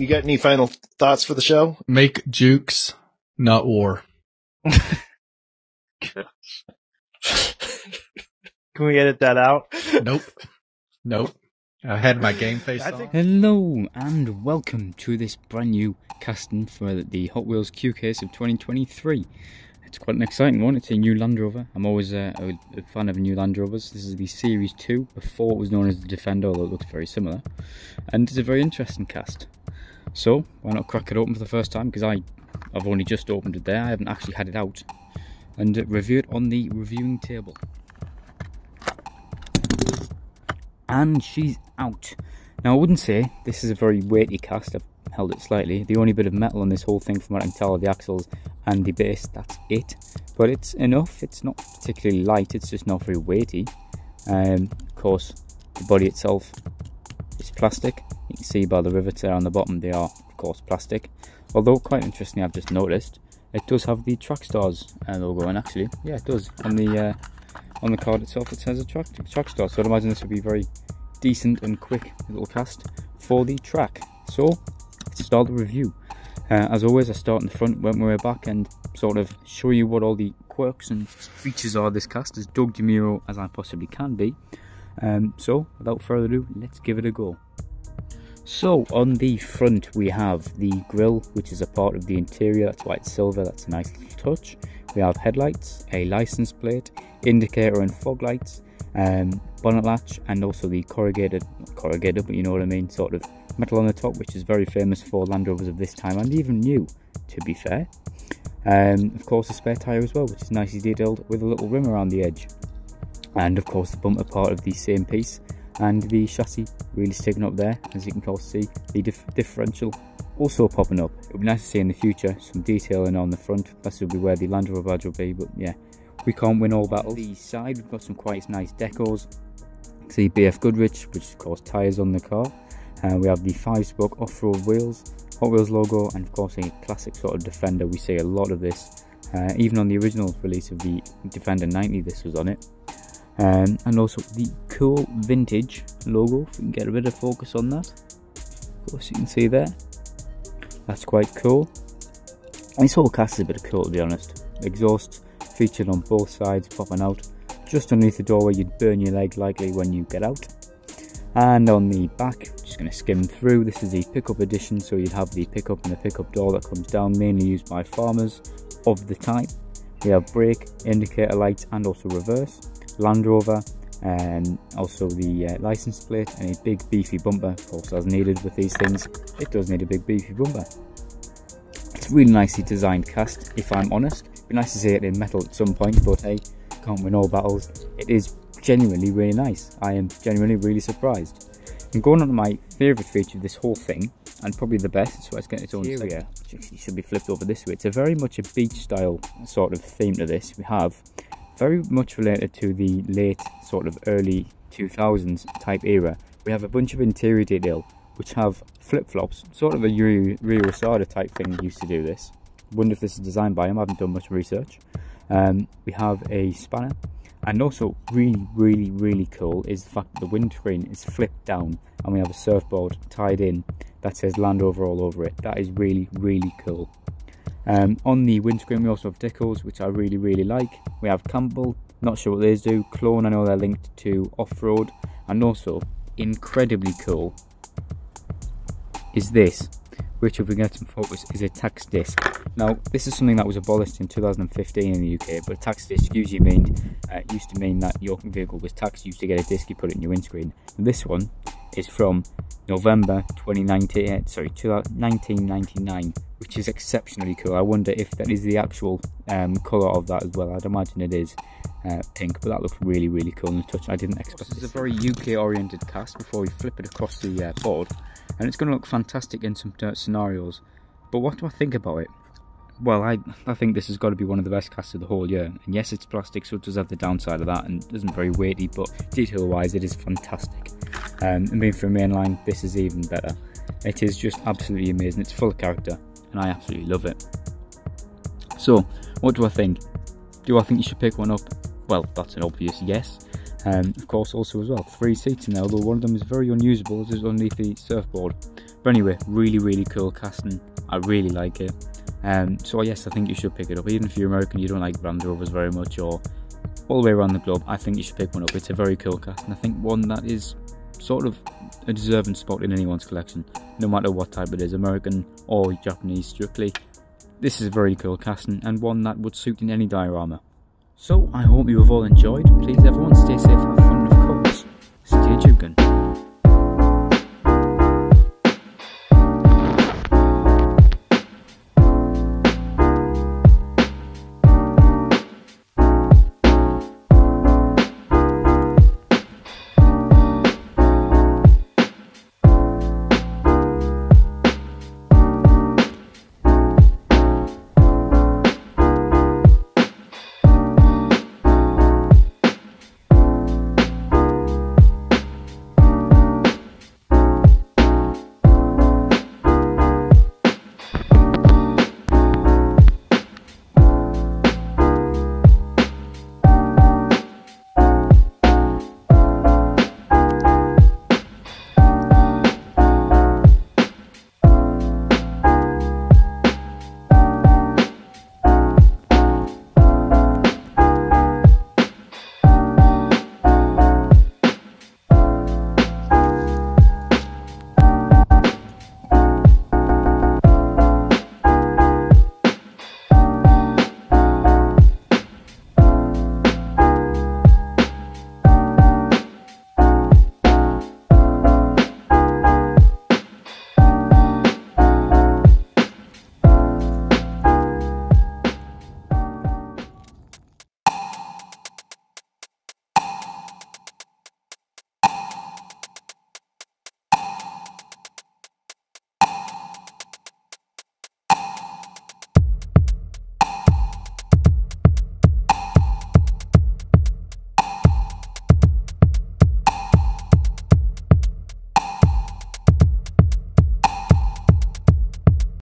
you got any final thoughts for the show? Make jukes, not war. Can we edit that out? Nope. I had my game face on. Hello and welcome to this brand new casting for the Hot Wheels Q case of 2023. It's quite an exciting one. It's a new Land Rover. I'm always a fan of new Land Rovers. This is the Series 2, before it was known as the Defender, although it looks very similar. And it's a very interesting cast. So, why not crack it open for the first time? Because I've only just opened it there. I haven't actually had it out. And review it on the reviewing table. And she's out. Now, I wouldn't say this is a very weighty cast. I've held it slightly. The only bit of metal on this whole thing, from what I can tell, are the axles and the base. That's it. But it's enough. It's not particularly light. It's just not very weighty. Of course, the body itself is plastic. You can see by the rivets there on the bottom, they are, of course, plastic. Although, quite interestingly, I've just noticed, it does have the Trackstars logo, and actually, yeah, it does. On the card itself, it says a Trackstar. So I'd imagine this would be very decent and quick little cast for the track. So let's start the review. As always, I start in the front, work my way back, and sort of show you what all the quirks and features are of this cast, as Doug DeMuro as I possibly can be. So without further ado, let's give it a go. So on the front we have the grille, which is a part of the interior. That's why it's silver. That's a nice little touch. We have headlights, a license plate, indicator and fog lights, bonnet latch, and also the corrugated, but you know what I mean, sort of metal on the top, which is very famous for Land Rovers of this time, and even new, to be fair. Of course, a spare tyre as well, which is nicely detailed with a little rim around the edge. And of course, the bumper part of the same piece, and the chassis really sticking up there, as you can of course see, the differential also popping up. It would be nice to see in the future some detailing on the front. This will be where the Land Rover badge will be, but yeah, we can't win all battles. On the side, we've got some quite nice decals. See BF Goodrich, which of course tyres on the car. We have the 5-spoke off-road wheels, Hot Wheels logo, and of course a classic sort of Defender. We see a lot of this, even on the original release of the Defender 90, this was on it. And also the cool vintage logo, if we can get a bit of focus on that. Of course, you can see there. That's quite cool. And this whole cast is a bit cool, to be honest. Exhaust featured on both sides, popping out just underneath the doorway. You'd burn your leg likely when you get out. And on the back, just going to skim through, this is the pickup edition, so you'd have the pickup and the pickup door that comes down, mainly used by farmers of the time. We have brake, indicator lights, and also reverse, Land Rover, and also the license plate, and a big beefy bumper. Of course, as needed with these things, it does need a big beefy bumper. It's a really nicely designed cast, if I'm honest. It'd be nice to see it in metal at some point, but hey, can't win all battles. It is genuinely really nice. I am genuinely really surprised. And going on to my favourite feature of this whole thing, and probably the best, so it's getting its own area, which actually should be flipped over this way. It's a very much a beach style sort of theme to this. We have very much related to the late sort of early 2000s type era. We have a bunch of interior detail which have flip-flops, sort of a Rio Rosada type thing used to do this. Wonder if this is designed by him, I haven't done much research. We have a spanner, and also really cool is the fact that the windscreen is flipped down and we have a surfboard tied in that says Land Rover all over it. That is really cool. On the windscreen we also have decals, which I really like. We have Campbell, not sure what these do. Clone, I know they're linked to off-road. And also, incredibly cool, is this, which if we get some focus, is a tax disc. Now, this is something that was abolished in 2015 in the UK, but a tax disc usually used to mean that your vehicle was taxed. You used to get a disc, you put it in your windscreen. And this one is from November 1999, which is exceptionally cool. I wonder if that is the actual colour of that as well. I'd imagine it is pink, but that looks really cool in the touch. I didn't expect this. This is a very UK oriented cast before we flip it across the board, and it's going to look fantastic in some scenarios. But what do I think about it? Well, I think this has got to be one of the best casts of the whole year. And yes, it's plastic, so it does have the downside of that, and it isn't very weighty, but detail-wise, it is fantastic. And being for a mainline, this is even better. It is just absolutely amazing. It's full of character, and I absolutely love it. So, what do I think? Do I think you should pick one up? Well, that's an obvious yes. Of course, also as well, 3 seats in there, although one of them is very unusable, as is underneath the surfboard. But anyway, really cool casting. I really like it. So yes, I think you should pick it up. Even if you're American, you don't like Land Rovers very much, or all the way around the globe, I think you should pick one up. It's a very cool cast, and I think one that is sort of a deserving spot in anyone's collection, no matter what type it is, American or Japanese strictly. This is a very cool casting, and one that would suit in any diorama. So I hope you have all enjoyed. Please everyone stay safe, have fun, and of course, stay juke'ing.